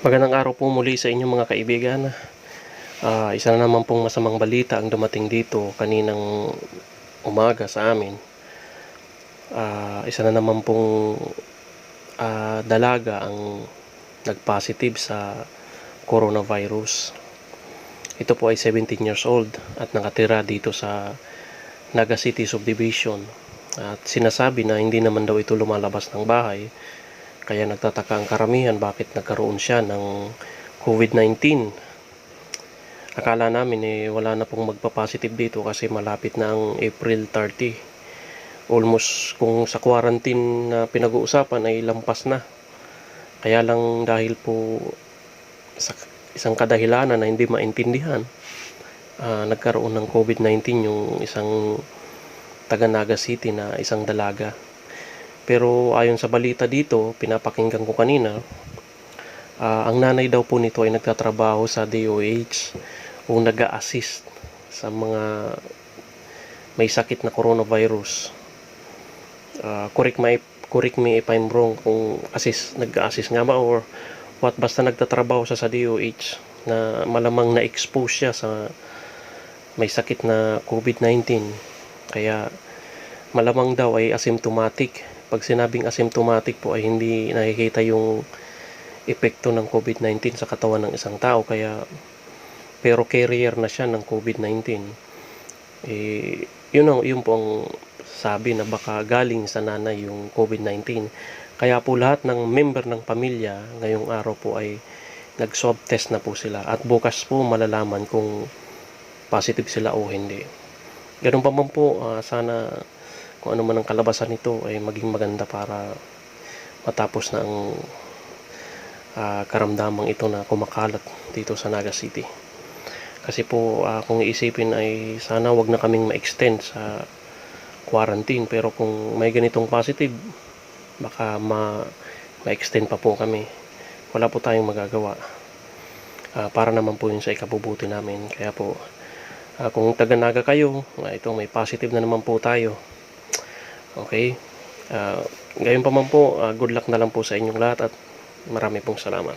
Magandang araw po muli sa inyong mga kaibigan. Isa na naman pong masamang balita ang dumating dito kaninang umaga sa amin. Isa na naman pong dalaga ang nag-positive sa coronavirus. Ito po ay 17 years old at nakatira dito sa Naga City Subdivision. At sinasabi na hindi naman daw ito lumalabas ng bahay. Kaya nagtataka ang karamihan bakit nagkaroon siya ng COVID-19. Akala namin wala na pong magpa-positive dito kasi malapit na ang April 30. Almost kung sa quarantine na pinag-uusapan ay lampas na. Kaya lang dahil po sa isang kadahilanan na hindi maintindihan, nagkaroon ng COVID-19 yung isang taga Naga City na isang dalaga. Pero ayon sa balita dito, pinapakinggan ko kanina, ang nanay daw po nito ay nagtatrabaho sa DOH o nag-a-assist sa mga may sakit na coronavirus. Correct me if I'm wrong kung nag-a-assist nga ba or what, basta nagtatrabaho sa DOH na malamang na-expose siya sa may sakit na COVID-19. Kaya malamang daw ay asymptomatic. Pag sinabing asymptomatic po ay hindi nakikita yung epekto ng COVID-19 sa katawan ng isang tao, pero carrier na siya ng COVID-19. Yun po ang sabi na baka galing sa nanay yung COVID-19. Kaya po lahat ng member ng pamilya ngayong araw po ay nag-swab test na po sila at bukas po malalaman kung positive sila o hindi. Ganun pa man po, sana kung ano man ang kalabasan nito ay maging maganda para matapos na ang karamdamang ito na kumakalat dito sa Naga City. Kasi po kung iisipin ay sana wag na kaming ma-extend sa quarantine, pero kung may ganitong positive baka ma-extend pa po kami. Wala po tayong magagawa. Para naman po yun sa ikabubuti namin. Kaya po kung taga-Naga kayo, ito may positive na naman po tayo. Okay, ngayon pa man po, good luck na lang po sa inyong lahat at marami pong salamat.